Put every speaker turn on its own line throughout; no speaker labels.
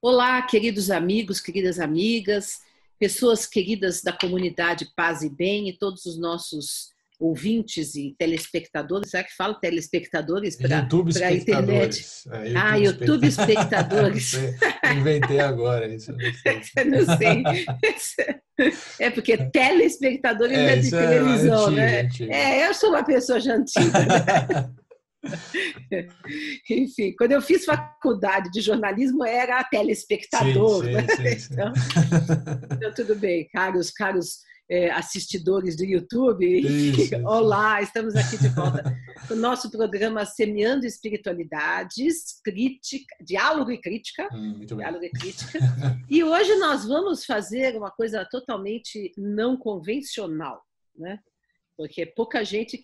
Olá, queridos amigos, queridas amigas, pessoas queridas da comunidade Paz e Bem e todos os nossos ouvintes e telespectadores. Será que falo telespectadores para
YouTube
a internet?
espectadores. É,
Ah,
YouTube
YouTube
espectadores. Não
espectadores.
sei, eu inventei agora isso, eu não sei.
Eu não sei. É porque telespectadores
É,
é de
isso é
televisão,
antigo,
né?
antigo.
É, eu sou uma pessoa já antiga, né? Enfim, quando eu fiz faculdade de jornalismo era
Sim,
telespectador, né?
sim, sim, sim.
Então, tudo bem, caros assistidores do YouTube, enfim,
Isso, isso.
olá, estamos aqui de volta com o nosso programa Semeando Espiritualidades, crítica,
Muito bem.
diálogo e crítica, e hoje nós vamos fazer uma coisa totalmente não convencional, né? Porque é pouca gente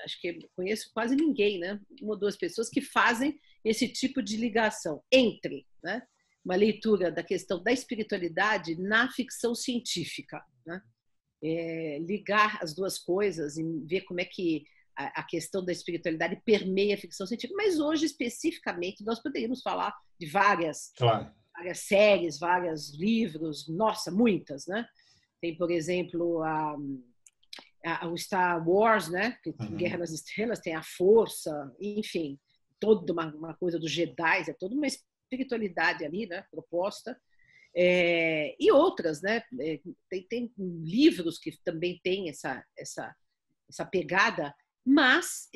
acho que conheço quase ninguém, né? Uma ou duas pessoas que fazem esse tipo de ligação entre, né, uma leitura da questão da espiritualidade na ficção científica, né? Ligar as duas coisas e ver como é que a questão da espiritualidade permeia a ficção científica. Mas hoje, especificamente, nós poderíamos falar de
Claro.
várias séries, vários livros, nossa, muitas, né? Tem, por exemplo, o Star Wars, né? Que tem Guerra
Uhum.
nas Estrelas, tem a Força, enfim, toda uma coisa dos Jedi, é toda uma espiritualidade ali, né? Proposta. E outras, né? Tem livros que também têm essa pegada, mas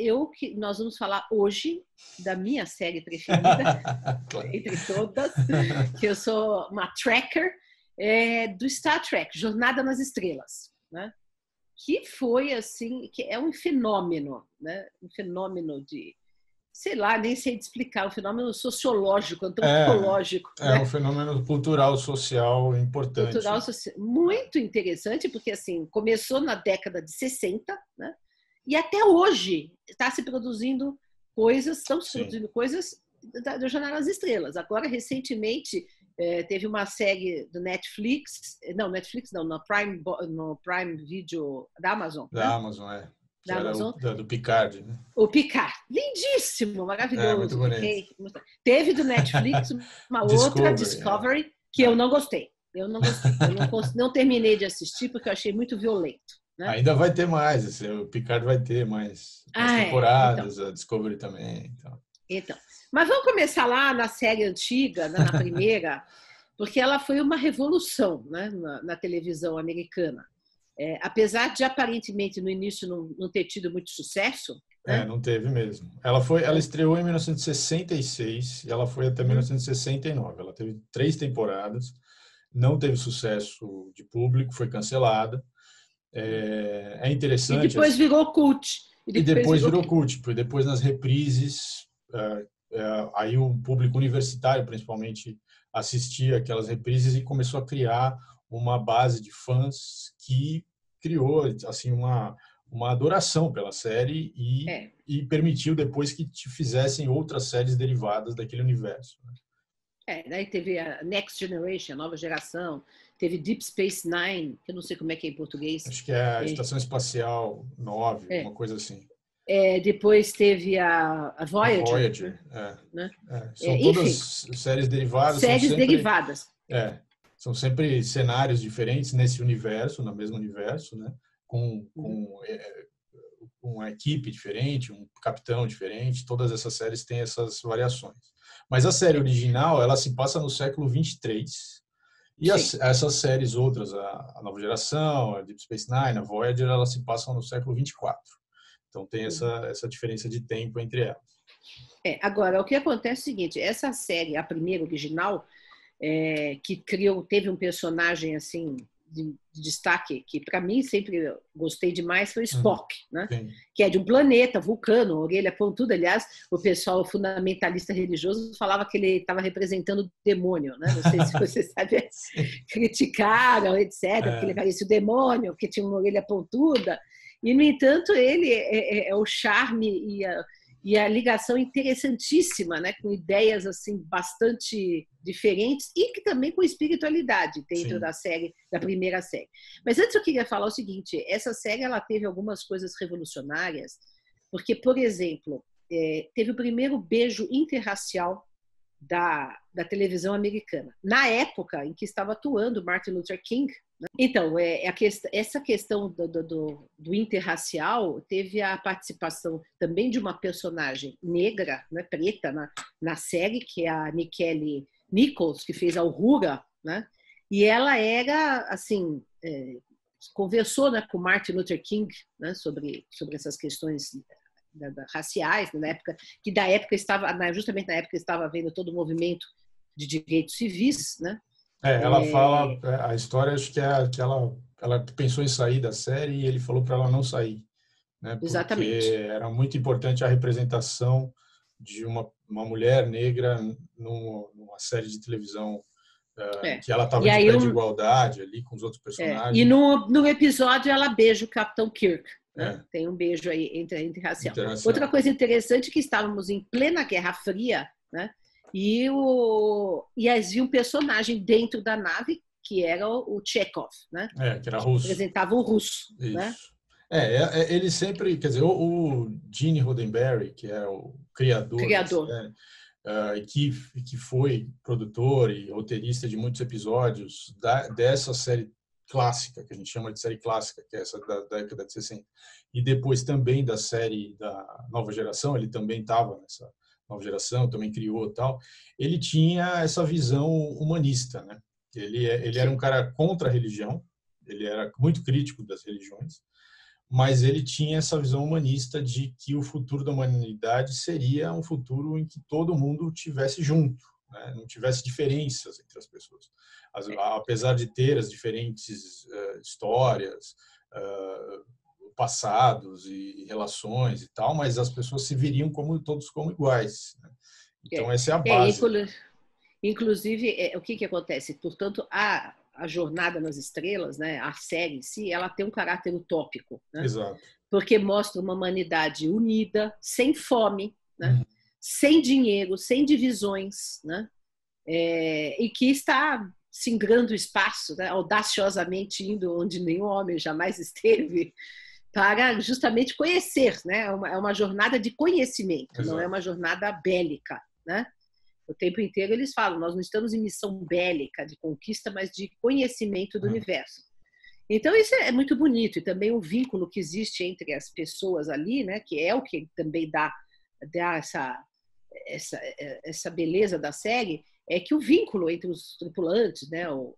nós vamos falar hoje da minha série preferida,
Claro.
entre todas, que eu sou uma tracker, do Star Trek, Jornada nas Estrelas, né? Que foi assim, que é um fenômeno, né? Um fenômeno de, sei lá, nem sei de explicar, um fenômeno sociológico,
É,
antropológico,
é um
né?
fenômeno cultural, social
Cultural,
importante.
muito interessante, porque assim, começou na década de 60, né? E até hoje estão se
Sim.
produzindo coisas do Jornal das Estrelas. Agora, recentemente, teve uma série do Netflix não, no Prime Video da Amazon,
Da
né?
Amazon, é. Que
Da
era
Amazon,
do Picard, né?
o Picard, lindíssimo,
É, muito
maravilhoso.
bonito.
Teve do Netflix uma outra,
Discovery, é.
Discovery, que eu
É.
não gostei. Eu não gostei. Eu não terminei de assistir porque eu achei muito violento, né?
Ainda vai ter mais, o Picard vai ter mais
Então.
temporadas, a Discovery também. Então.
Então. Mas vamos começar lá na série antiga, na primeira, porque ela foi uma revolução, né, na televisão americana. Apesar de aparentemente no início não ter tido muito sucesso,
É,
né?
não teve mesmo. Ela estreou em 1966 e ela foi até
Uhum.
1969. Ela teve 3 temporadas, não teve sucesso de público, foi cancelada. É
E
interessante,
depois virou cult. E
e
depois
depois
virou
virou cult, porque depois nas reprises, aí o público universitário, principalmente, assistia aquelas reprises e começou a criar uma base de fãs que criou assim uma adoração pela série
é,
e permitiu depois que te fizessem outras séries derivadas daquele universo, né?
daí teve a Next Generation, a nova geração, teve Deep Space Nine, que eu não sei como é que é em português.
Acho que é a
É,
Estação Espacial 9,
é.
uma coisa assim.
Depois teve a
A
Voyager,
Voyager,
né?
são
Enfim,
todas séries derivadas,
séries derivadas.
é, são sempre cenários diferentes nesse universo, no mesmo universo, né? Com,
Uhum.
com uma equipe diferente, um capitão diferente, todas essas séries têm essas variações. Mas a série original, ela se passa no século 23, e
Sim.
essas séries outras, a Nova Geração, a Deep Space Nine, a Voyager, elas se passam no século 24. Então tem
Uhum.
essa diferença de tempo entre elas.
Agora, o que acontece é o seguinte, essa série, a primeira original, que teve um personagem assim de destaque, que para mim sempre gostei demais, foi o
Uhum.
Spock, né?
Sim.
Que é de um planeta, vulcano, orelha pontuda. Aliás, o pessoal fundamentalista religioso falava que ele estava representando o demônio, né? Não sei se você sabe,
Sim.
criticaram, etc., porque ele
É,
parecia o demônio, porque tinha uma orelha pontuda. E, no entanto, ele é o charme e a ligação interessantíssima, né, com ideias assim bastante diferentes e que também com espiritualidade dentro
sim.
da série, da primeira série. Mas antes eu queria falar o seguinte: essa série ela teve algumas coisas revolucionárias, porque, por exemplo, teve o primeiro beijo interracial da televisão americana, na época em que estava atuando Martin Luther King. Então, essa questão do interracial teve a participação também de uma personagem negra, né, preta, na série, que é a Nikele Nichols, que fez a Uhura, né? E ela era, assim, conversou, né, com Martin Luther King, né, sobre essas questões raciais, né, da época estava, justamente na época estava havendo todo o movimento de direitos civis, né?
Ela fala, a história acho que é que ela pensou em sair da série e ele falou para ela não sair, né?
Exatamente.
Porque era muito importante a representação de uma mulher negra numa série de televisão em que ela estava
E
de
aí
pé de igualdade ali com os outros
e
personagens.
no episódio ela beija o Capitão Kirk, né?
É,
Tem um beijo aí entre racial. Outra
interracial.
coisa interessante é que estávamos em plena Guerra Fria, né? E havia um personagem dentro da nave que era o Chekhov, né?
Que era
Que
russo.
representava o russo, né?
Isso. Ele sempre, quer dizer, o Gene Roddenberry, que é o criador da
Criador.
série, que foi produtor e roteirista de muitos episódios dessa série clássica, que a gente chama de série clássica, que é essa da década de 60, e depois também da série da Nova Geração, ele também estava nessa Nova Geração, também criou tal, ele tinha essa visão humanista, né? Ele era um cara contra a religião, ele era muito crítico das religiões, mas ele tinha essa visão humanista de que o futuro da humanidade seria um futuro em que todo mundo tivesse junto, né? Não tivesse diferenças entre as pessoas. Apesar de ter as diferentes histórias, passados e relações e tal, mas as pessoas se viriam todos como iguais, né? Então essa é a base.
Inclusive, o que acontece? Portanto, a Jornada nas Estrelas, né, a série em si, ela tem um caráter utópico, né?
Exato.
Porque mostra uma humanidade unida, sem fome, né?
Uhum.
Sem dinheiro, sem divisões, né? E que está singrando o espaço, né? Audaciosamente indo onde nenhum homem jamais esteve, para justamente conhecer, né? É uma jornada de conhecimento, não é
Exato.
uma jornada bélica, né? O tempo inteiro eles falam, nós não estamos em missão bélica de conquista, mas de conhecimento do universo. Então isso é muito bonito, e também o vínculo que existe entre as pessoas ali, né, que é o que também dá essa beleza da série, é que o vínculo entre os tripulantes, né, o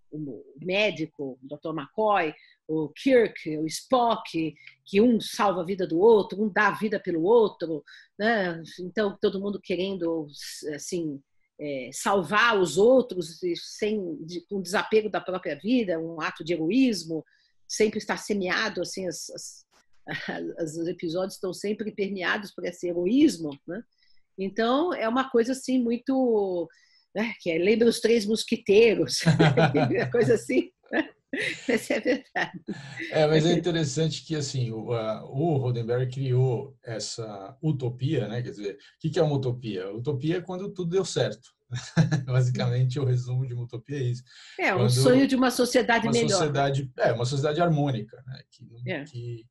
médico, o Dr. McCoy, o Kirk, o Spock, que um salva a vida do outro, um dá a vida pelo outro, né? Então todo mundo querendo, assim, salvar os outros com desapego da própria vida, um ato de heroísmo, sempre está semeado, assim, os episódios estão sempre permeados por esse heroísmo, né? Então é uma coisa assim muito, né, que lembra os Três Mosquiteiros, coisa assim. Essa é a verdade.
Mas é interessante que assim o Roddenberry criou essa utopia, né? Quer dizer, o que é uma utopia? A utopia é quando tudo deu certo. Basicamente, o resumo de uma utopia é isso.
Um sonho de uma sociedade
uma
melhor, né?
uma sociedade harmônica, né? Que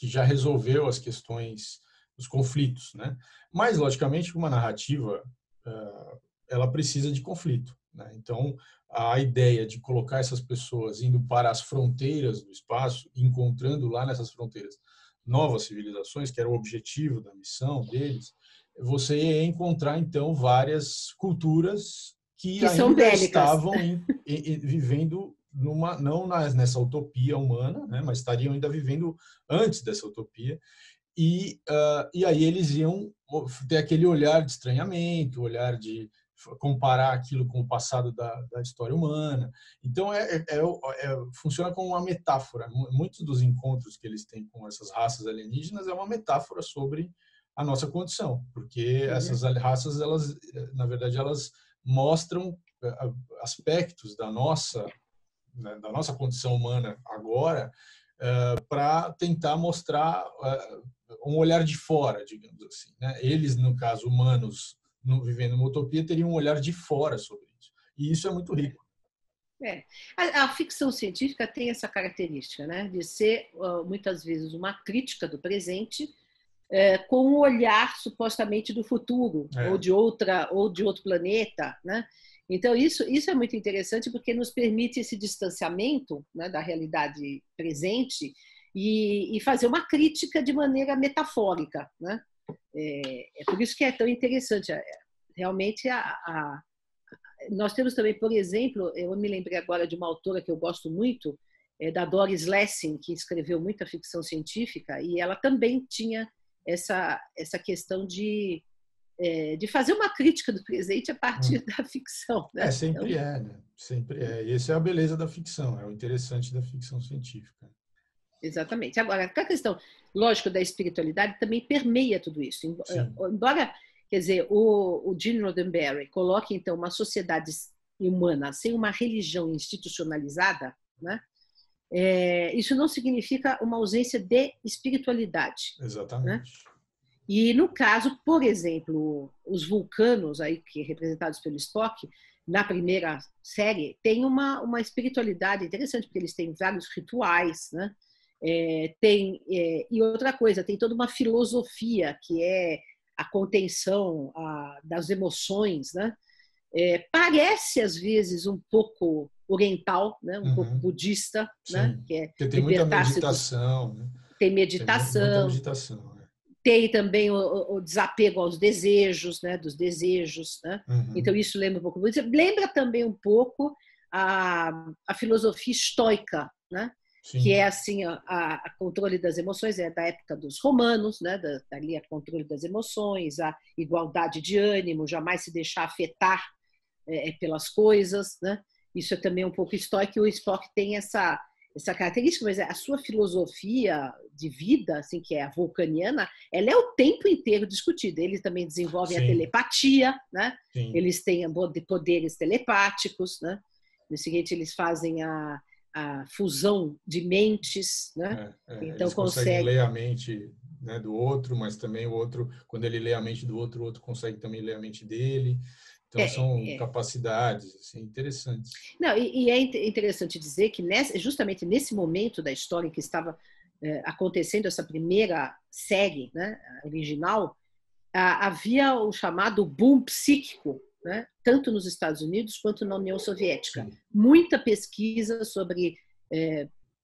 já resolveu as questões, os conflitos, né? Mas logicamente, uma narrativa ela precisa de conflito, né? Então, a ideia de colocar essas pessoas indo para as fronteiras do espaço, encontrando lá nessas fronteiras novas civilizações, que era o objetivo da missão deles, você ia encontrar então várias culturas que
são
ainda
bélicas.
estavam vivendo não nessa utopia humana, né, mas estariam ainda vivendo antes dessa utopia. E aí eles iam ter aquele olhar de estranhamento, olhar de comparar aquilo com o passado da história humana. Então, funciona como uma metáfora. Muitos dos encontros que eles têm com essas raças alienígenas é uma metáfora sobre a nossa condição, porque essas raças, elas, na verdade, elas mostram aspectos né, da nossa condição humana agora, para tentar mostrar um olhar de fora, digamos assim, né? Eles, no caso, humanos, vivendo uma utopia, teriam um olhar de fora sobre isso. E isso é muito rico.
A ficção científica tem essa característica, né, de ser muitas vezes uma crítica do presente, com um olhar supostamente do futuro ou de outro planeta, né? Então isso é muito interessante porque nos permite esse distanciamento, né, da realidade presente e fazer uma crítica de maneira metafórica, né? É por isso que é tão interessante. Realmente, nós temos também, por exemplo, eu me lembrei agora de uma autora que eu gosto muito, da Doris Lessing, que escreveu muita ficção científica, e ela também tinha essa questão de fazer uma crítica do presente a partir da ficção. Né?
Sempre né? Sempre é. E essa é a beleza da ficção, é o interessante da ficção científica.
Exatamente. Agora, a questão, lógico, da espiritualidade também permeia tudo isso. Embora, quer dizer, o Gene Roddenberry coloque, então, uma sociedade humana sem uma religião institucionalizada, né? Isso não significa uma ausência de espiritualidade.
Exatamente.
Né? E, no caso, por exemplo, os vulcanos, aí, que representados pelo Spock, na primeira série, tem uma espiritualidade interessante, porque eles têm vários rituais, né? E outra coisa, tem toda uma filosofia que é a contenção das emoções, né? Parece às vezes um pouco oriental, né? Um pouco budista, né? Que é
porque tem muita meditação, né?
Tem meditação,
muita meditação, né?
Tem também o desapego aos desejos, né? Dos desejos, né? Então isso lembra um pouco, lembra também um pouco a filosofia estoica, né? Sim. Que é assim a controle das emoções, da época dos romanos, né? Dali a controle das emoções, a igualdade de ânimo, jamais se deixar afetar pelas coisas, né? Isso é também um pouco estoico, e o Spock tem essa característica, mas a sua filosofia de vida, assim, que é a vulcaniana, ela é o tempo inteiro discutida. Eles também desenvolvem a telepatia, né? Eles têm poderes telepáticos, né? No seguinte, eles fazem a fusão de mentes, né?
Então eles conseguem ler a mente, né, do outro, mas também o outro, quando ele lê a mente do outro, o outro consegue também ler a mente dele. Então são capacidades assim, interessantes.
Não, e é interessante dizer que justamente nesse momento da história em que estava acontecendo essa primeira série, né, original, havia o chamado boom psíquico, né, tanto nos Estados Unidos quanto na União Soviética. Sim. Muita pesquisa sobre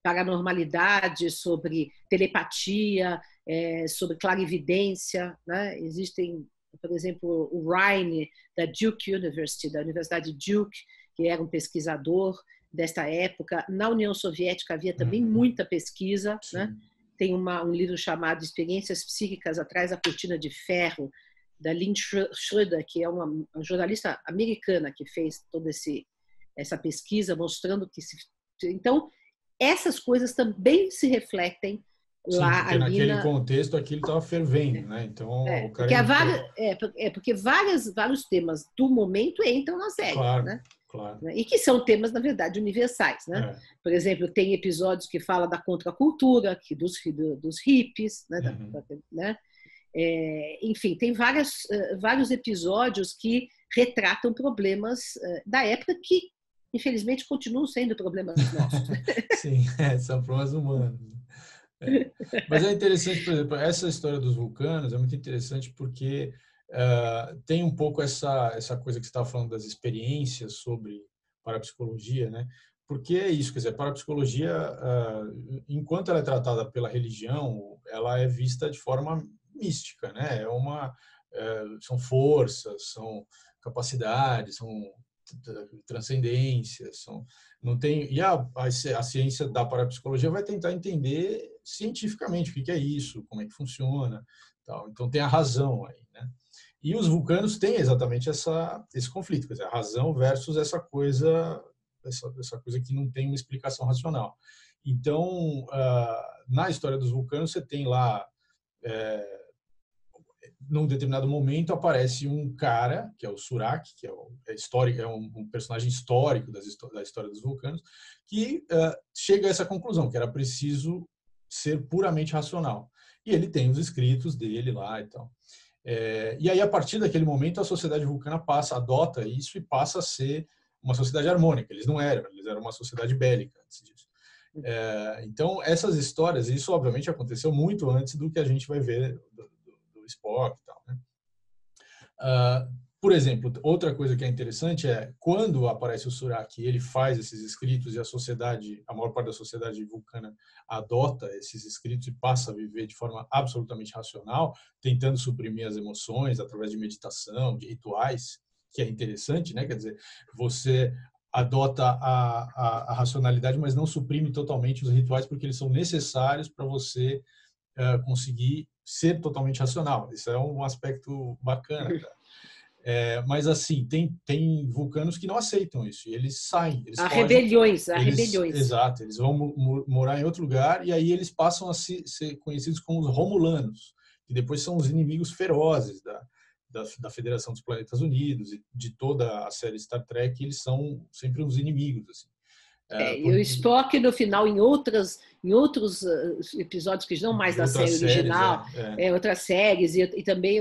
paranormalidade, sobre telepatia, sobre clarividência, né? Existem, por exemplo, o Ryan, da Duke University, da Universidade Duke, que era um pesquisador desta época. Na União Soviética havia também muita pesquisa, né? Tem um livro chamado Experiências Psíquicas Atrás da Cortina de Ferro, da Lynn Schroeder, que é uma jornalista americana que fez toda essa pesquisa, mostrando que então essas coisas também se refletem lá.
Porque naquele contexto aquilo estava fervendo, né? Então o cara
porque vários temas do momento entram na série,
claro,
né?
Claro.
E que são temas, na verdade, universais, né? Por exemplo, tem episódios que falam da contracultura, dos hippies, né? Enfim, tem vários episódios que retratam problemas da época que, infelizmente, continuam sendo problemas nossos.
Sim, são problemas humanos. Mas é interessante, por exemplo, essa história dos vulcanos é muito interessante porque tem um pouco essa coisa que você estava falando das experiências sobre parapsicologia, né? Porque é isso, quer dizer, a parapsicologia, enquanto ela é tratada pela religião, ela é vista de forma mística, né? São forças, são capacidades, são transcendências, não tem, e a ciência da parapsicologia vai tentar entender cientificamente o que é isso, como é que funciona, tal. Então tem a razão aí, né? E os vulcanos têm exatamente esse conflito, quer dizer, a razão versus essa coisa que não tem uma explicação racional. Então, na história dos vulcanos, você tem lá num determinado momento aparece um cara, que é o Surak, que é um personagem histórico da história dos vulcanos, que chega a essa conclusão, que era preciso ser puramente racional. E ele tem os escritos dele lá e tal. E aí, a partir daquele momento, a sociedade vulcana adota isso e passa a ser uma sociedade harmônica. Eles eram uma sociedade bélica antes disso. Então, essas histórias, isso obviamente aconteceu muito antes do que a gente vai ver Spock e tal, né? Por exemplo, outra coisa que é interessante é quando aparece o Surak, ele faz esses escritos e a maior parte da sociedade vulcana adota esses escritos e passa a viver de forma absolutamente racional, tentando suprimir as emoções através de meditação, de rituais, que é interessante, né? Quer dizer, você adota a racionalidade, mas não suprime totalmente os rituais porque eles são necessários para você conseguir ser totalmente racional. Isso é um aspecto bacana, cara. Mas assim, tem vulcanos que não aceitam isso, e eles saem, eles fogem.
Rebeliões,
Exato, eles vão morar em outro lugar e aí eles passam a ser conhecidos como os Romulanos, que depois são os inimigos ferozes da Federação dos Planetas Unidos e de toda a série Star Trek. Eles são sempre os inimigos, assim.
E o Spock, no final, em outros episódios que não mais da série original, outras séries e também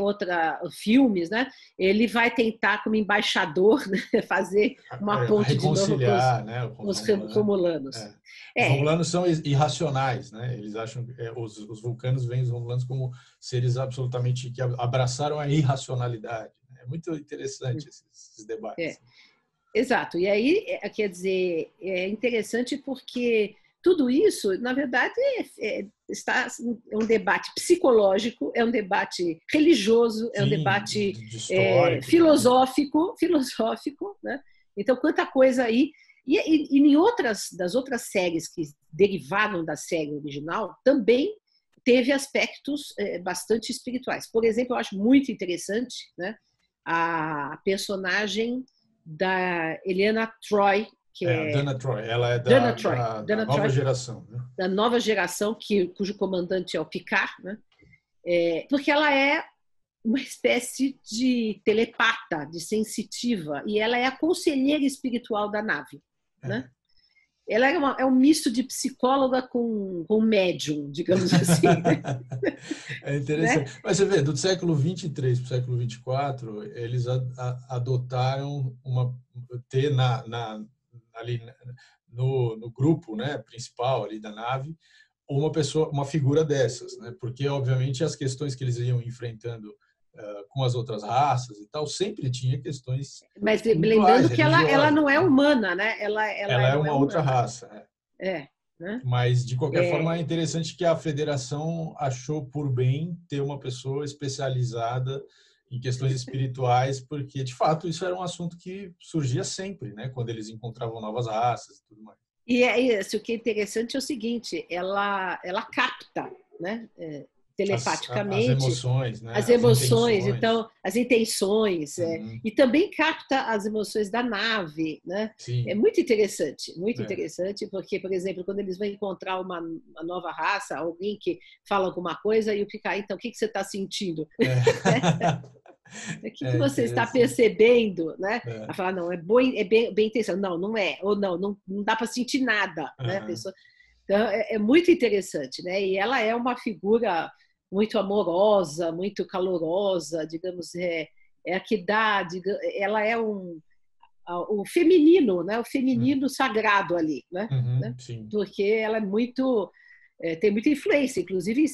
filmes, né? Ele vai tentar, como embaixador, né, fazer uma ponte de novo com os Romulanos.
Os Romulanos são irracionais, né? Eles acham que os vulcanos veem os Romulanos como seres absolutamente que abraçaram a irracionalidade. É muito interessante esses debates.
Exato. E aí, quer dizer, é interessante porque tudo isso, na verdade, é um debate psicológico, é um debate religioso, é um debate filosófico, né? Então, quanta coisa aí. E em das outras séries que derivaram da série original, também teve aspectos bastante espirituais. Por exemplo, eu acho muito interessante, né, a personagem da Eliana Troy, que
a Dana Troy. Ela é da nova geração, né?
Da nova geração, cujo comandante é o Picard, né? Porque ela é uma espécie de telepata, de sensitiva, e ela é a conselheira espiritual da nave, né? Ela é um misto de psicóloga com médium, digamos assim.
É interessante. Né? Mas você vê, do século 23 para o século 24, eles adotaram ter ali no grupo, né, principal ali da nave, uma figura dessas, né? Porque obviamente as questões que eles iam enfrentando com as outras raças e tal, sempre tinha questões.
Mas lembrando que ela não é humana, né? Ela
é uma outra raça.
Né?
Mas, de qualquer forma, é interessante que a federação achou por bem ter uma pessoa especializada em questões espirituais, porque, de fato, isso era um assunto que surgia sempre, né? Quando eles encontravam novas raças e tudo mais.
E o que é interessante é o seguinte, ela capta, né? Telepaticamente
as emoções, né?
As emoções, então as intenções, e também capta as emoções da nave, né?
Sim.
É muito interessante, porque, por exemplo, quando eles vão encontrar uma nova raça, alguém que fala alguma coisa e o Picard, então o que você está sentindo? O que você está percebendo, né? Ela fala, não, é bem intenção, não é, ou não dá para sentir nada, né? A pessoa, então é muito interessante, né? E ela é uma figura muito amorosa, muito calorosa, digamos, a que dá, ela é o feminino, né? O feminino sagrado ali, né? Porque ela é tem muita influência, inclusive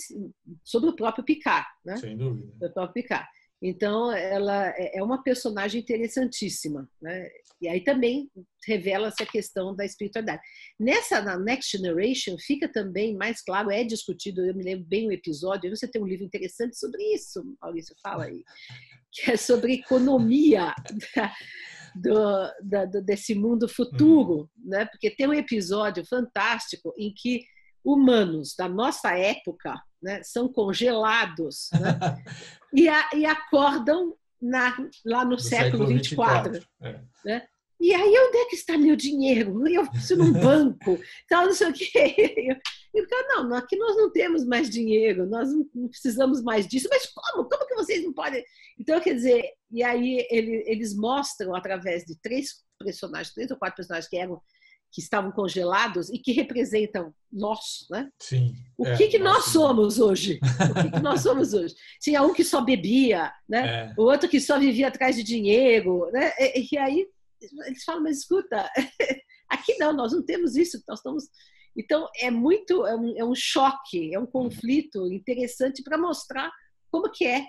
sobre o próprio Picard, né?
Sem dúvida.
O próprio Picard. Então, ela é uma personagem interessantíssima, né? E aí também revela essa questão da espiritualidade. Na Next Generation fica também mais claro, é discutido, eu me lembro bem o episódio, você tem um livro interessante sobre isso, Maurício, fala aí, que é sobre economia desse mundo futuro, né? Porque tem um episódio fantástico em que humanos da nossa época, né, são congelados, né? e acordam lá no século 24. Né? E aí, onde é que está meu dinheiro? Eu preciso num banco, tal, não sei o quê. Não, aqui nós não temos mais dinheiro, nós não precisamos mais disso. Mas como? Como que vocês não podem? Então, quer dizer, e aí eles mostram através de três ou quatro personagens que estavam congelados e que representam nós, né?
Sim.
O que nós somos hoje? O que nós somos hoje? Tinha um que só bebia, né? O outro que só vivia atrás de dinheiro, né? E aí eles falam, mas escuta, aqui nós não temos isso, nós estamos... Então é um choque, é um conflito interessante para mostrar como que é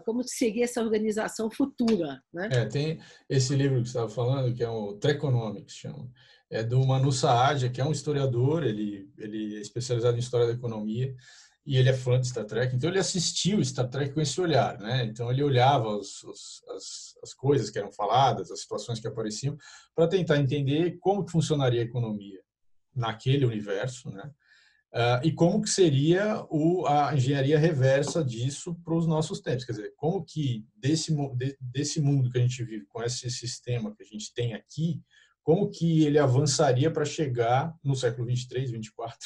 como seria essa organização futura, né?
Tem esse livro que você estava falando, que é o Treconomics, chama. É do Manu Saadia, que é um historiador, ele é especializado em história da economia, e ele é fã de Star Trek, então ele assistiu Star Trek com esse olhar, né? Então ele olhava as coisas que eram faladas, as situações que apareciam, para tentar entender como que funcionaria a economia naquele universo, né? E como que seria a engenharia reversa disso para os nossos tempos, quer dizer, como que desse mundo que a gente vive, com esse sistema que a gente tem aqui, como que ele avançaria para chegar no século 23, 24,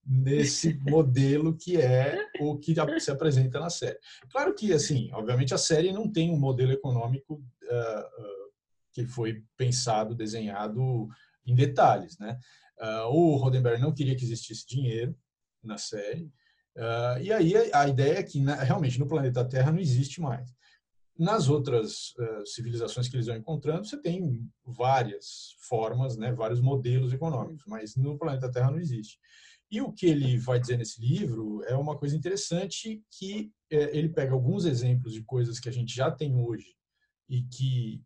nesse modelo que é o que se apresenta na série. Claro que, assim, obviamente a série não tem um modelo econômico que foi pensado, desenhado em detalhes, né? O Roddenberry não queria que existisse dinheiro na série, e aí a ideia é que realmente no planeta Terra não existe mais. Nas outras civilizações que eles vão encontrando, você tem várias formas, né, vários modelos econômicos, mas no planeta Terra não existe. E o que ele vai dizer nesse livro é uma coisa interessante, que ele pega alguns exemplos de coisas que a gente já tem hoje e que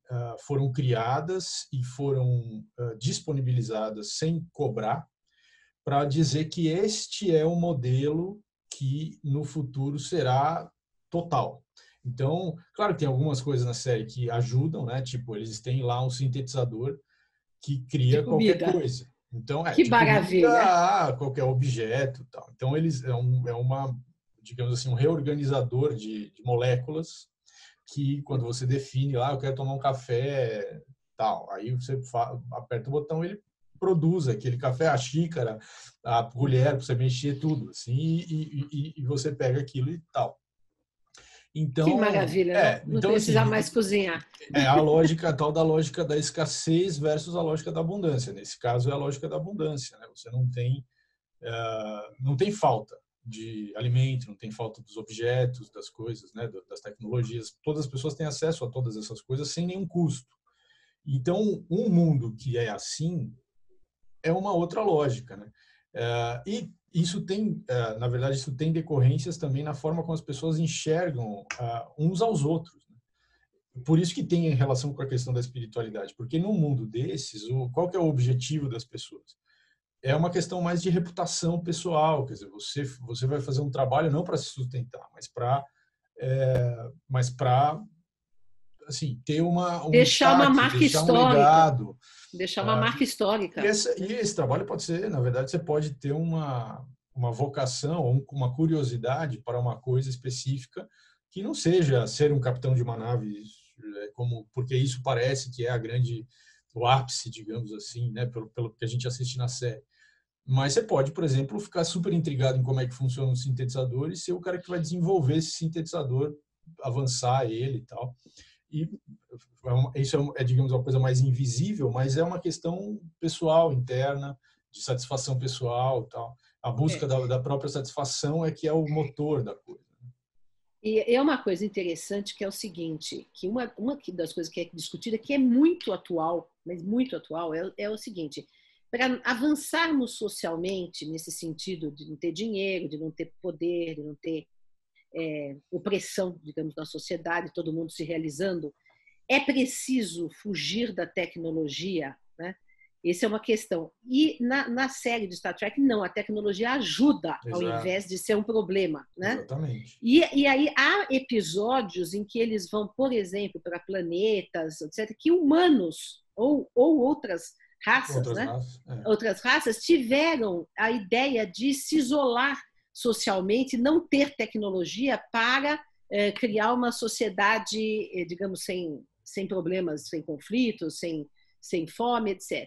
foram criadas e foram disponibilizadas sem cobrar, para dizer que este é o modelo que no futuro será total. Então, claro que tem algumas coisas na série que ajudam, né? Tipo, eles têm lá um sintetizador que cria qualquer coisa. Então,
que
de
maravilha!
comida a qualquer objeto, tal. Então, eles digamos assim, um reorganizador de moléculas que quando você define lá, eu quero tomar um café, tal, aí você aperta o botão, ele produz aquele café, a xícara, a colher, para você mexer tudo, assim, e você pega aquilo e tal.
Que
Então,
maravilha, não
então
precisar
assim,
mais cozinhar.
a lógica, a tal da lógica da escassez versus a lógica da abundância. Nesse caso, é a lógica da abundância, né? Você não tem falta de alimento, não tem falta dos objetos, das coisas, né, das tecnologias. Todas as pessoas têm acesso a todas essas coisas sem nenhum custo. Então, um mundo que é assim é uma outra lógica, né? E isso tem, na verdade, isso tem decorrências também na forma como as pessoas enxergam uns aos outros. Né? Por isso que tem relação com a questão da espiritualidade, porque num mundo desses, qual que é o objetivo das pessoas? É uma questão mais de reputação pessoal, quer dizer, você vai fazer um trabalho não para se sustentar, mas para assim, ter um
Deixar uma
destaque,
marca
deixar um
histórica.
legado.
Deixar uma marca
E
histórica.
esse trabalho pode ser, na verdade, você pode ter uma vocação ou uma curiosidade para uma coisa específica que não seja ser um capitão de uma nave, porque isso parece que é o ápice, digamos assim, né, pelo que a gente assiste na série. Mas você pode, por exemplo, ficar super intrigado em como é que funciona um sintetizador e ser o cara que vai desenvolver esse sintetizador, avançar ele e tal. E isso digamos, uma coisa mais invisível, mas é uma questão pessoal, interna, de satisfação pessoal e tal. A busca da própria satisfação é que é o motor da coisa.
E é uma coisa interessante que é o seguinte, que uma das coisas que é discutida, que é muito atual, mas muito atual, é o seguinte: para avançarmos socialmente, nesse sentido de não ter dinheiro, de não ter poder, de não ter opressão, digamos, na sociedade, todo mundo se realizando, é preciso fugir da tecnologia, né? Essa é uma questão. E na série de Star Trek, não, a tecnologia ajuda, ao invés de ser um problema. Né?
Exatamente.
E aí há episódios em que eles vão, por exemplo, para planetas, etc., que humanos ou outras raças, outras raças tiveram a ideia de se isolar socialmente, não ter tecnologia para criar uma sociedade, digamos, sem problemas, sem conflitos, sem fome, etc.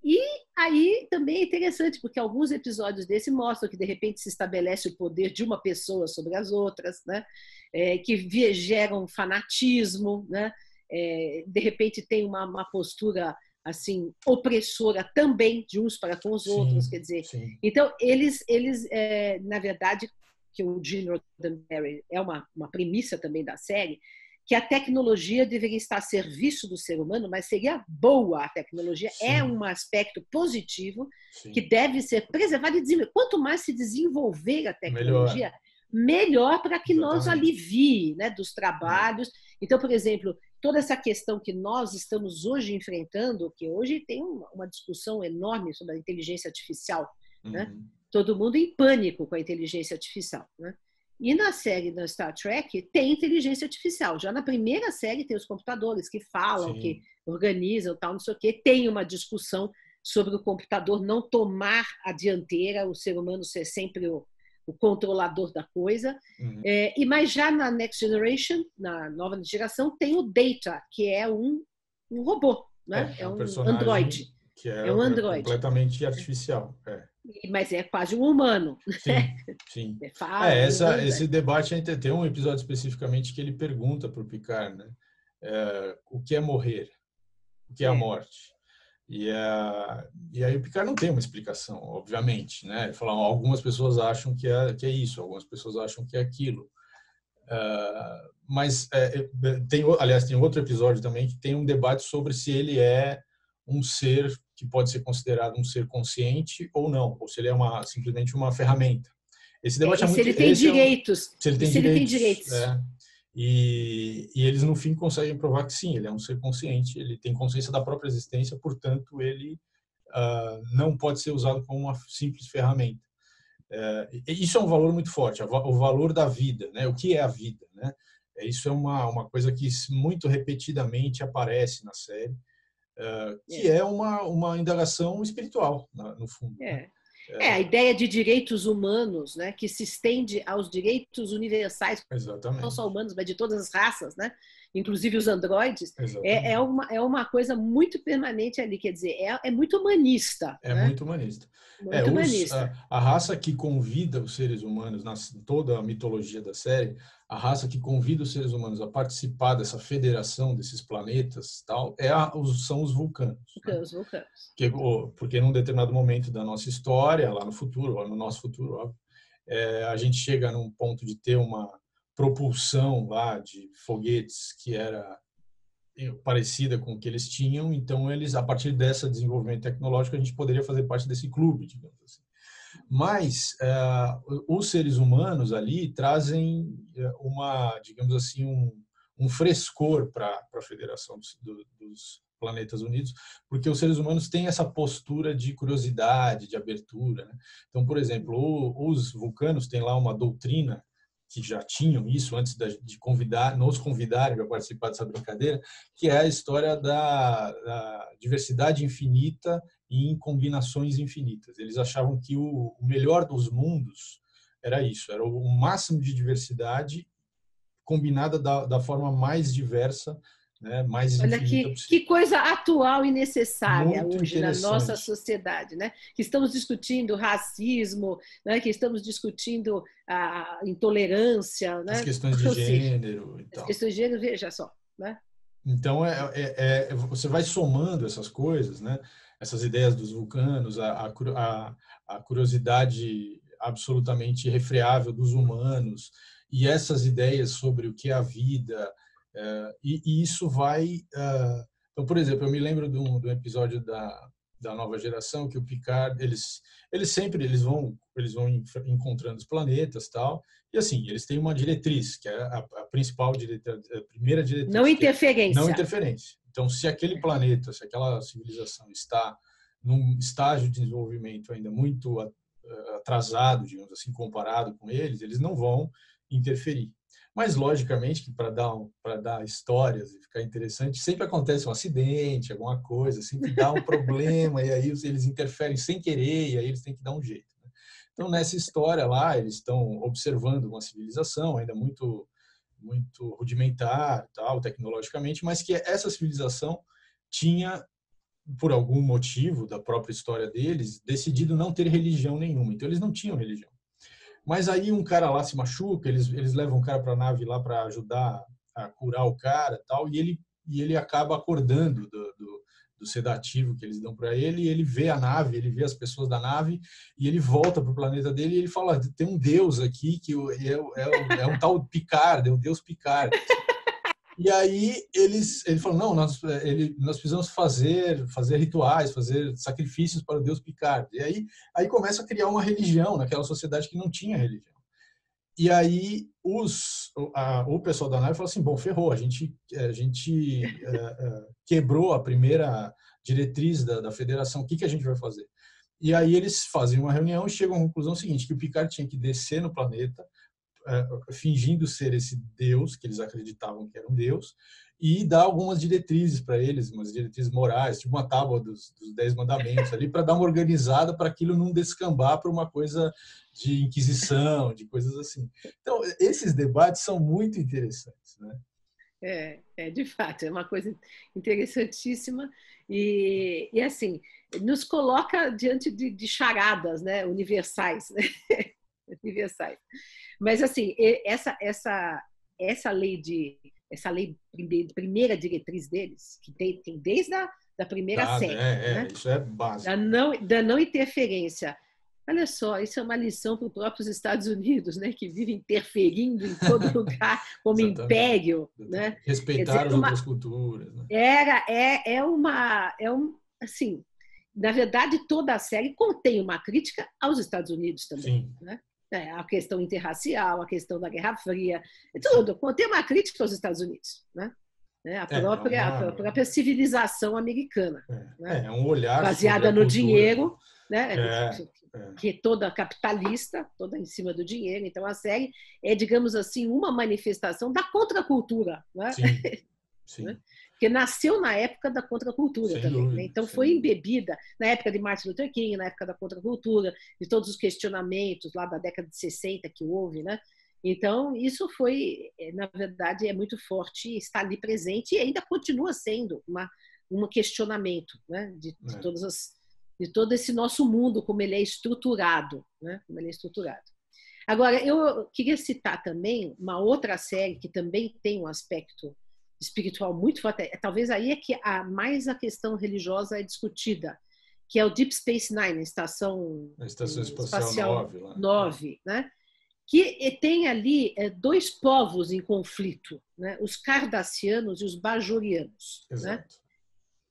E aí também é interessante, porque alguns episódios desse mostram que, de repente, se estabelece o poder de uma pessoa sobre as outras, né? Que geram fanatismo, né? De repente tem uma postura assim opressora também de uns para com os outros, quer dizer.
Sim.
Então, eles na verdade, que o Gene Roddenberry é uma premissa também da série, que a tecnologia deveria estar a serviço do ser humano, mas seria boa a tecnologia, é um aspecto positivo que deve ser preservado e desenvolvido. Quanto mais se desenvolver a tecnologia, melhor para que nos
Exatamente.
alivie, né, dos trabalhos. Então, por exemplo, toda essa questão que nós estamos hoje enfrentando, que hoje tem uma discussão enorme sobre a inteligência artificial, né?
Uhum.
Todo mundo em pânico com a inteligência artificial, né? E na série da Star Trek tem inteligência artificial. Já na primeira série tem os computadores que falam, que
Sim.
organizam, tal, não sei o quê. Tem uma discussão sobre o computador não tomar a dianteira, o ser humano ser sempre o controlador da coisa.
Uhum.
Mas já na Next Generation, na nova geração, tem o Data, que é um robô, né?
É um
Um
personagem
androide.
que
É um androide.
completamente artificial.
Mas é quase um humano.
Sim, sim.
Né? Fala,
Esse
anda.
debate tem um episódio especificamente que ele pergunta para o Picard, né? O que é morrer? O que é a morte? E aí o Picard não tem uma explicação, obviamente, né? Ele fala, algumas pessoas acham que é isso, algumas pessoas acham que é aquilo. Mas aliás, tem outro episódio também que tem um debate sobre se ele é um ser que pode ser considerado um ser consciente ou não, ou se ele é simplesmente uma ferramenta. Esse debate
E
é
se
muito,
ele tem
esse é um,
direitos?
se ele
E
tem
se ele tem
direitos,
direitos?
e eles no fim conseguem provar que sim, ele é um ser consciente, ele tem consciência da própria existência, portanto ele não pode ser usado como uma simples ferramenta. Isso é um valor muito forte, o valor da vida, né? O que é a vida, né? Isso é uma coisa que muito repetidamente aparece na série, que é uma indagação espiritual, no fundo. Né?
A ideia de direitos humanos, né, que se estende aos direitos universais, não só
Exatamente.
humanos, mas de todas as raças, né? Inclusive os androides,
Exatamente.
é uma coisa muito permanente ali, quer dizer, é muito humanista.
É
Né?
muito humanista.
Muito humanista.
A raça que convida os seres humanos, toda a mitologia da série, a raça que convida os seres humanos a participar dessa federação desses planetas, tal, são os vulcanos. Né?
Os vulcanos.
Porque num determinado momento da nossa história, lá no futuro, ou no nosso futuro, óbvio, a gente chega num ponto de ter uma propulsão lá de foguetes que era parecida com o que eles tinham, então eles, a partir desse desenvolvimento tecnológico, a gente poderia fazer parte desse clube, digamos assim. Mas os seres humanos ali trazem digamos assim, um frescor para a Federação dos Planetas Unidos, porque os seres humanos têm essa postura de curiosidade, de abertura. Né? Então, por exemplo, os vulcanos têm lá uma doutrina que já tinham isso antes de nos convidarem para participar dessa brincadeira, que é a história da diversidade infinita e em combinações infinitas. Eles achavam que o melhor dos mundos era isso, era o máximo de diversidade combinada da forma mais diversa, né, mais
Olha
infinita
que
possível.
coisa atual e necessária
Muito
hoje na nossa
interessante.
sociedade, né? Que estamos discutindo racismo, né? Que estamos discutindo a intolerância,
As
né?
questões de
Ou seja,
gênero e
as
tal.
questões de gênero, veja só, né?
Então, você vai somando essas coisas, né? Essas ideias dos vulcanos, a curiosidade absolutamente irrefreável dos humanos, e essas ideias sobre o que é a vida, e isso vai... Então, por exemplo, eu me lembro de um episódio da Nova Geração que o Picard, eles vão encontrando os planetas, tal, e assim, eles têm uma diretriz, que é a principal diretriz, a primeira
Não
diretriz, que é não
interferência.
interferência. Então, se aquele planeta, se aquela civilização está num estágio de desenvolvimento ainda muito atrasado, digamos assim, comparado com eles não vão interferir. Mas, logicamente, que para dar histórias e ficar interessante, sempre acontece um acidente, alguma coisa, sempre dá um problema, e aí eles interferem sem querer, e aí eles têm que dar um jeito. Né? Então, nessa história lá, eles estão observando uma civilização ainda muito rudimentar, tal, tecnologicamente, mas que essa civilização tinha, por algum motivo da própria história deles, decidido não ter religião nenhuma. Então, eles não tinham religião. Mas aí um cara lá se machuca, eles levam o cara para a nave lá para ajudar a curar o cara, tal, e ele acaba acordando do sedativo que eles dão para ele, e ele vê a nave, ele vê as pessoas da nave, e ele volta para o planeta dele e ele fala, tem um deus aqui que é um tal Picard, é um deus Picard. E aí ele falou, não, nós precisamos fazer rituais, fazer sacrifícios para o deus Picard. E aí começa a criar uma religião naquela sociedade que não tinha religião. E aí o pessoal da nave falou assim, bom, ferrou, a gente quebrou a primeira diretriz da federação, o que a gente vai fazer? E aí eles fazem uma reunião e chegam à conclusão seguinte, que o Picard tinha que descer no planeta, fingindo ser esse Deus, que eles acreditavam que era um Deus, e dar algumas diretrizes para eles, umas diretrizes morais, tipo uma tábua dos 10 mandamentos ali, para dar uma organizada para aquilo não descambar para uma coisa de inquisição, de coisas assim. Então, esses debates são muito interessantes, né?
De fato, é uma coisa interessantíssima e assim, nos coloca diante de charadas, né, universais, né? Universais. Mas assim, essa lei primeira diretriz deles, que tem desde da primeira série, né?
Isso é básico.
Da não interferência. Olha só, isso é uma lição para os próprios Estados Unidos, né, que vive interferindo em todo lugar como império, né?
Respeitar as outras culturas. Né?
Assim, na verdade, toda a série contém uma crítica aos Estados Unidos também,
Sim.
né? A questão interracial, a questão da Guerra Fria, tudo. Contém uma crítica aos Estados Unidos, né? A própria civilização americana.
Né? É um olhar
baseada no dinheiro, né?
É.
Que é toda capitalista, toda em cima do dinheiro. Então, a série é, digamos assim, uma manifestação da contracultura. Né?
Sim, sim.
Que nasceu na época da contracultura
sem
também.
Dúvida,
né? Então, foi embebida na época de Martin Luther King, na época da contracultura, de todos os questionamentos lá da década de 60 que houve, né? Então, isso foi, na verdade, é muito forte, está ali presente e ainda continua sendo um questionamento, né? de todo esse nosso mundo, como ele é estruturado. Né? Como ele é estruturado. Agora, eu queria citar também uma outra série que também tem um aspecto espiritual muito forte, talvez aí é que mais a questão religiosa é discutida, que é o Deep Space Nine, a Estação
Espacial
9, né? Que tem ali dois povos em conflito, né? Os cardassianos e os bajorianos.
Exato.
Né?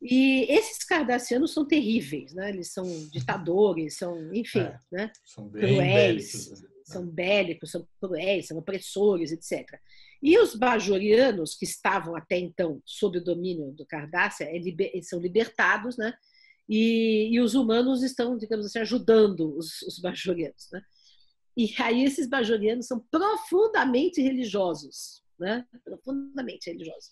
E esses cardassianos são terríveis, né? Eles são ditadores, são, enfim, né?
São bem
cruéis,
bélicos, né?
São bélicos, são cruéis, são opressores, etc. E os bajorianos, que estavam até então sob o domínio do Cardassia, eles são libertados, né? E os humanos estão, digamos assim, ajudando os bajorianos, né? E aí esses bajorianos são profundamente religiosos, né? Profundamente religiosos.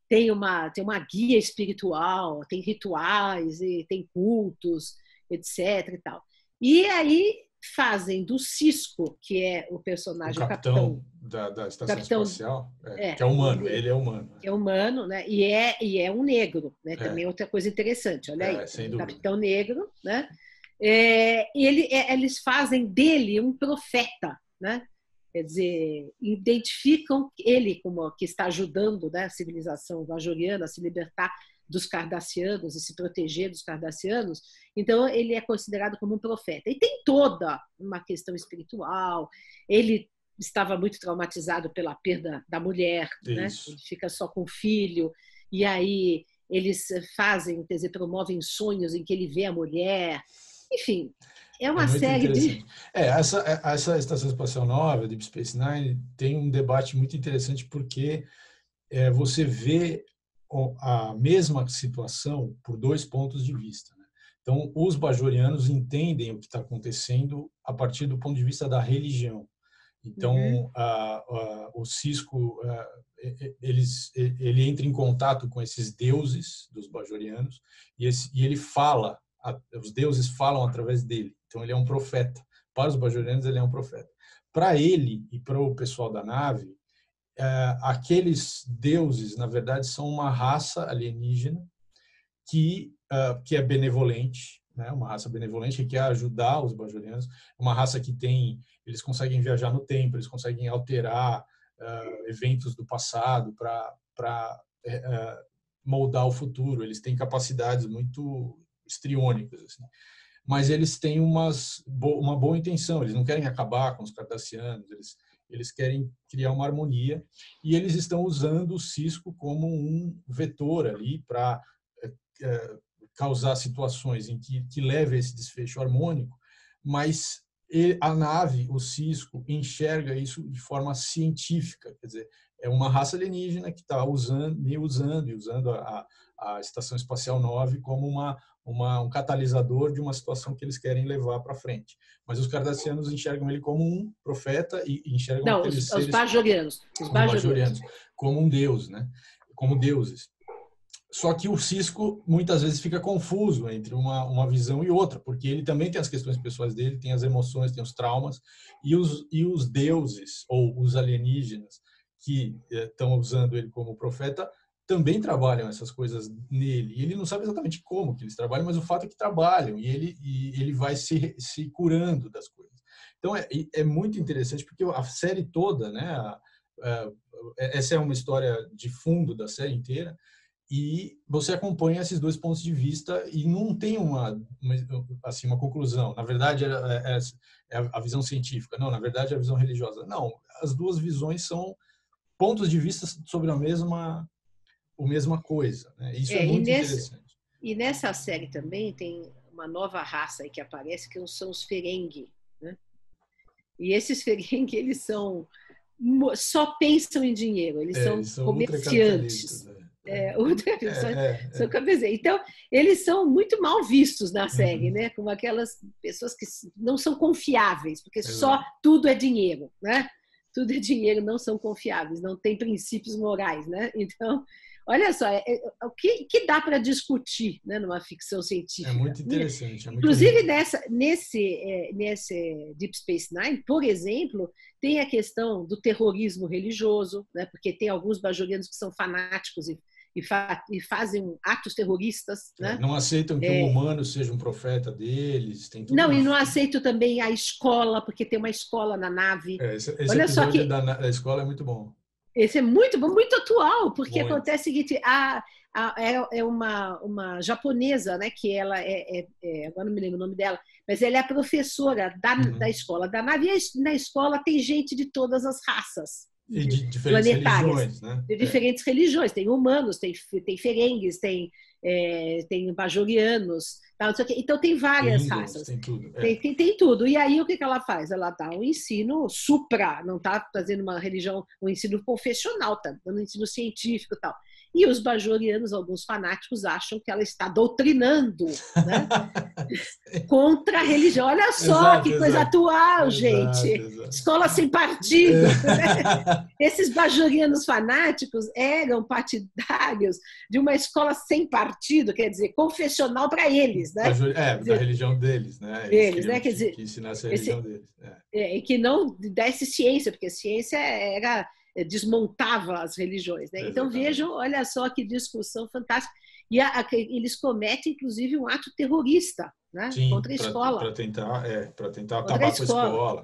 Tem uma guia espiritual, tem rituais, e tem cultos, etc. E tal. E aí fazem do Cisco, que é o personagem,
o capitão da Estação Espacial, que é humano, ele é humano.
Que é humano, né? E é um negro, né? Também outra coisa interessante, olha aí,
sem
dúvida. Capitão negro, né? Eles fazem dele um profeta, né? Quer dizer, identificam ele como que está ajudando, né, a civilização bajoriana a se libertar dos cardassianos e se proteger dos cardassianos. Então, ele é considerado como um profeta. E tem toda uma questão espiritual. Ele estava muito traumatizado pela perda da mulher, né? Ele fica só com o filho, e aí eles fazem, quer dizer, promovem sonhos em que ele vê a mulher. Enfim, é uma série de...
Essa Estação Espacial Nova, Deep Space Nine, tem um debate muito interessante porque você vê a mesma situação por dois pontos de vista. Né? Então, os bajorianos entendem o que está acontecendo a partir do ponto de vista da religião. Então, o Cisco, ele entra em contato com esses deuses dos bajorianos e ele fala, os deuses falam através dele. Então, ele é um profeta. Para os bajorianos, ele é um profeta. Para ele e para o pessoal da nave, aqueles deuses, na verdade, são uma raça alienígena que é benevolente, né? Uma raça benevolente que quer ajudar os bajorianos, uma raça que eles conseguem viajar no tempo, eles conseguem alterar eventos do passado para moldar o futuro, eles têm capacidades muito histriônicas, assim. Mas eles têm uma boa intenção, eles não querem acabar com os cardassianos, eles querem criar uma harmonia e eles estão usando o Cisco como um vetor ali para causar situações em que leve a esse desfecho harmônico, mas E a nave, o Cisco, enxerga isso de forma científica, quer dizer, é uma raça alienígena que está usando a Estação Espacial 9 como um catalisador de uma situação que eles querem levar para frente. Mas os cardassianos enxergam ele como um profeta e enxergam
Não,
aqueles
os
seres
bajorianos. Os
como
bajorianos.
bajorianos, como um deus, né? Como deuses. Só que o Cisco muitas vezes fica confuso entre uma visão e outra, porque ele também tem as questões pessoais dele, tem as emoções, tem os traumas, e os deuses, ou os alienígenas, que estão usando ele como profeta, também trabalham essas coisas nele. E ele não sabe exatamente como que eles trabalham, mas o fato é que trabalham, e ele vai se curando das coisas. Então, é muito interessante, porque a série toda, né, essa é uma história de fundo da série inteira, e você acompanha esses dois pontos de vista e não tem assim, uma conclusão. Na verdade, é a visão científica. Não, na verdade, é a visão religiosa. Não, as duas visões são pontos de vista sobre a mesma coisa. Né? Isso é muito interessante.
E nessa série também tem uma nova raça aí que aparece, que são os Ferengi. Né? E esses Ferengi, eles só pensam em dinheiro, eles
São
comerciantes.
ultracapitalistas. Né?
São cabeceiros. Então, eles são muito mal vistos na série, né? Como aquelas pessoas que não são confiáveis, porque só tudo é dinheiro, né? Tudo é dinheiro, não são confiáveis, não tem princípios morais, né? Então, olha só, o que dá para discutir, né, numa ficção científica?
É muito interessante. É muito
Inclusive, nesse Deep Space Nine, por exemplo, tem a questão do terrorismo religioso, né, porque tem alguns bajorianos que são fanáticos e fazem atos terroristas. Né?
Não aceitam que um humano seja um profeta deles, tem tudo
não,
isso.
E não aceito também a escola, porque tem uma escola na nave.
Esse
Olha
episódio
só que
da escola é muito bom.
esse é muito bom, muito atual, porque
Muito.
acontece o seguinte, é uma japonesa, né, que ela agora não me lembro o nome dela, mas ela é a professora da escola da nave, e na escola tem gente de todas as raças
e de diferentes religiões, né?
De diferentes religiões, tem humanos, tem ferengues, tem bajorianos, tal, então tem várias raças.
Tem tudo.
Tem tudo. E aí o que ela faz? Ela dá um ensino supra, não está fazendo uma religião, um ensino confessional, está dando um ensino científico e tal. E os bajorianos, alguns fanáticos, acham que ela está doutrinando, né? Contra a religião. Olha só que coisa atual, gente. Escola sem partido. Né? Esses bajorianos fanáticos eram partidários de uma escola sem partido, quer dizer, confessional para eles. Né?
Da religião deles. Né?
Eles, né? Quer dizer,
que ensinasse a religião deles.
E que não desse ciência, porque ciência desmontava as religiões. Né? Então, vejam, olha só que discussão fantástica. E eles cometem, inclusive, um ato terrorista, né?
Sim,
contra a escola.
Para tentar acabar com a escola.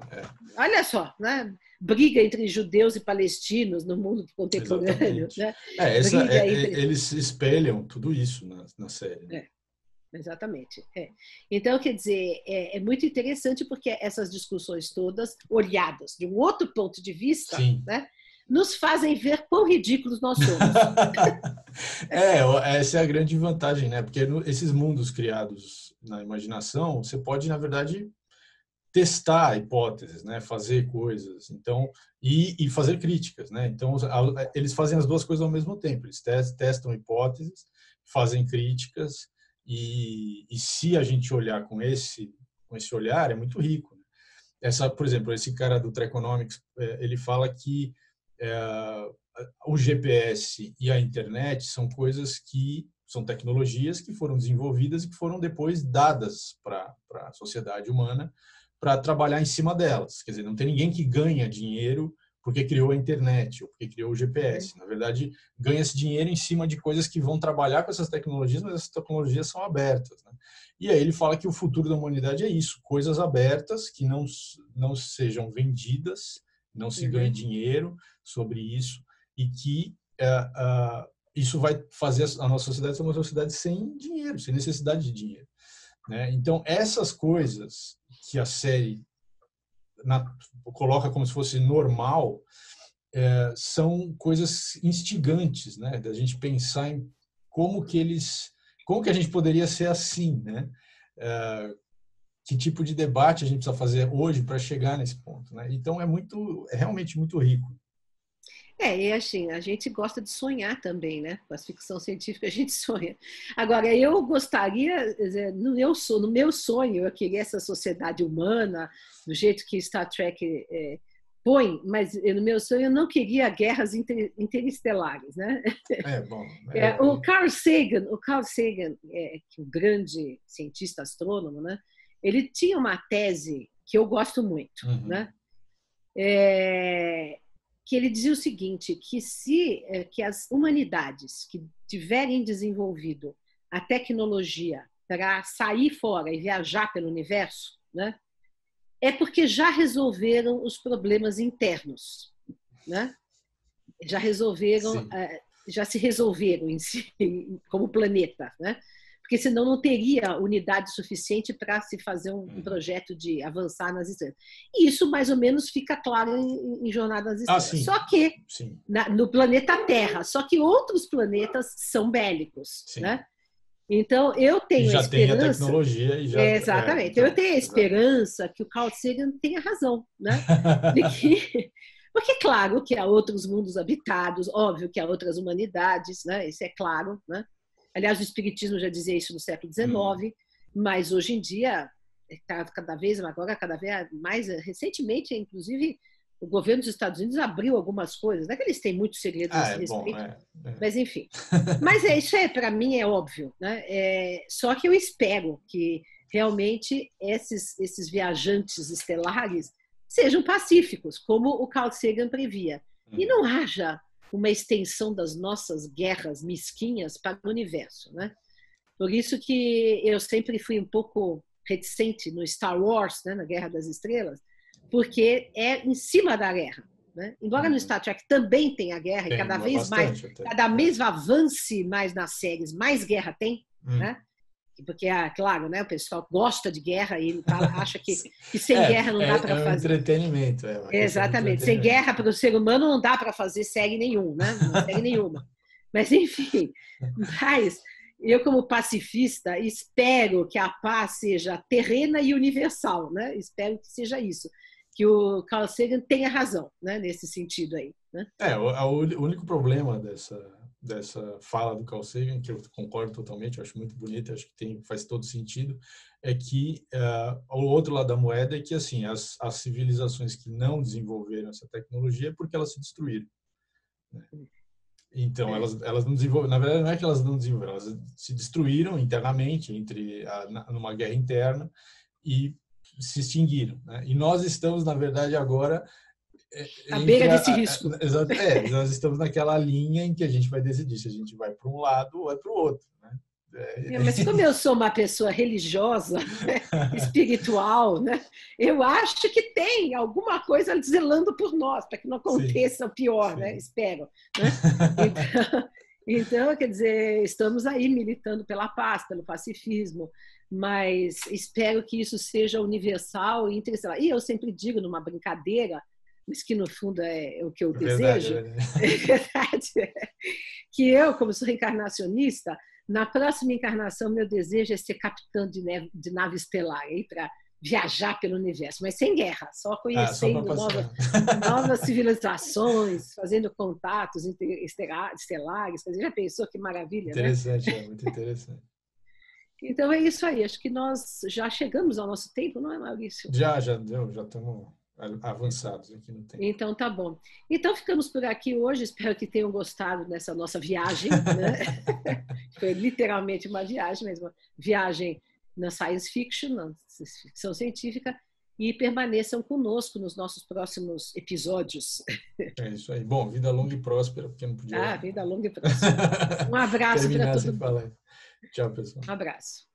Olha só, né? Briga entre judeus e palestinos no mundo contemporâneo. Né?
Eles espelham tudo isso na série. Né?
Exatamente. Então, quer dizer, é muito interessante porque essas discussões todas, olhadas de um outro ponto de vista, né, nos fazem ver quão ridículos nós somos.
Essa é a grande vantagem, né? Porque esses mundos criados na imaginação, você pode, na verdade, testar hipóteses, né? Fazer coisas, então, e fazer críticas, né? Então, eles fazem as duas coisas ao mesmo tempo. Eles testam hipóteses, fazem críticas, e se a gente olhar com esse olhar, é muito rico. Né? Por exemplo, esse cara do Treconomics, ele fala que o GPS e a internet são coisas que são tecnologias que foram desenvolvidas e que foram depois dadas para a sociedade humana para trabalhar em cima delas. Quer dizer, não tem ninguém que ganha dinheiro porque criou a internet ou porque criou o GPS. Na verdade, ganha-se dinheiro em cima de coisas que vão trabalhar com essas tecnologias, mas essas tecnologias são abertas. Né? E aí ele fala que o futuro da humanidade é isso, coisas abertas que não sejam vendidas, não se ganhe dinheiro sobre isso, e que isso vai fazer a nossa sociedade ser uma sociedade sem dinheiro, sem necessidade de dinheiro. Né? Então, essas coisas que a série coloca como se fosse normal, são coisas instigantes, né? Da gente pensar em como que a gente poderia ser assim, né? que tipo de debate a gente precisa fazer hoje para chegar nesse ponto, né? Então é realmente muito rico.
E assim, a gente gosta de sonhar também, né? Com a ficção científica a gente sonha. Agora, eu gostaria, no meu sonho, eu queria essa sociedade humana, do jeito que Star Trek põe, mas no meu sonho eu não queria guerras interestelares, né?
Bom.
O Carl Sagan, que é um grande cientista astrônomo, né? Ele tinha uma tese que eu gosto muito, né? Que ele dizia o seguinte, que as humanidades que tiverem desenvolvido a tecnologia para sair fora e viajar pelo universo, né, é porque já resolveram os problemas internos, né? Já resolveram, já se resolveram em si, como planeta, né? Porque senão não teria unidade suficiente para se fazer um projeto de avançar nas estrelas. E isso mais ou menos fica claro em Jornada nas Estrelas.
Sim.
Só que
Sim.
No planeta Terra, só que outros planetas são bélicos,
Sim.
né? Então eu tenho
já
a esperança.
Tem a tecnologia e já.
Exatamente. Eu tenho a esperança que o Carl Sagan tenha razão, né? Porque, claro, que há outros mundos habitados, óbvio que há outras humanidades, né? Isso é claro, né? Aliás, o Espiritismo já dizia isso no século XIX, mas hoje em dia, cada vez mais, recentemente, inclusive, o governo dos Estados Unidos abriu algumas coisas, não é que eles têm muitos segredos a esse respeito, mas enfim. Mas isso para mim é óbvio, né? Só que eu espero que realmente esses viajantes estelares sejam pacíficos, como o Carl Sagan previa, e não haja uma extensão das nossas guerras mesquinhas para o universo, né? Por isso que eu sempre fui um pouco reticente no Star Wars, né, na Guerra das Estrelas, porque é em cima da guerra, né? Embora no Star Trek também tenha guerra, e cada vez avance mais nas séries, mais guerra tem, né? Porque, claro, né, o pessoal gosta de guerra e acha que sem guerra não dá para fazer.
Entretenimento.
Exatamente. Sem guerra para o ser humano não dá para fazer série nenhuma, né? Não série nenhuma. Mas, enfim, eu, como pacifista, espero que a paz seja terrena e universal, né? Espero que seja isso. Que o Carl Sagan tenha razão, né, nesse sentido aí. Né?
O único problema dessa fala do Carl Sagan, que eu concordo totalmente, eu acho muito bonita, acho que faz todo sentido, é que o outro lado da moeda é que assim as civilizações que não desenvolveram essa tecnologia é porque elas se destruíram. Né? Então, elas não desenvolveram, na verdade não é que elas não desenvolveram, elas se destruíram internamente, numa guerra interna, e se extinguiram. Né? E nós estamos, na verdade, agora
à beira desse risco.
Nós estamos naquela linha em que a gente vai decidir se a gente vai para um lado ou vai para o outro. Né?
Mas como eu sou uma pessoa religiosa, né, espiritual, né, eu acho que tem alguma coisa zelando por nós, para que não aconteça o pior, né? Espero. Né? Então, quer dizer, estamos aí militando pela paz, pelo pacifismo, mas espero que isso seja universal e interestelar. E eu sempre digo, numa brincadeira, mas que no fundo é o que eu desejo, é verdade, que eu, como sou reencarnacionista, na próxima encarnação, meu desejo é ser capitão de nave estelar, para viajar pelo universo, mas sem guerra, só conhecendo novas civilizações, fazendo contatos estelares. Você já pensou que maravilha,
interessante,
né?
Muito interessante.
Então é isso aí, acho que nós já chegamos ao nosso tempo, não é, Maurício?
Já estamos avançados aqui no tempo.
Então tá bom. Então ficamos por aqui hoje, espero que tenham gostado dessa nossa viagem, né? Foi literalmente uma viagem, mas uma viagem na science fiction, na ficção científica, e permaneçam conosco nos nossos próximos episódios.
É isso aí. Bom, vida longa e próspera, porque não podia...
vida longa e próspera. Um abraço para todo mundo.
Tchau, pessoal.
Um abraço.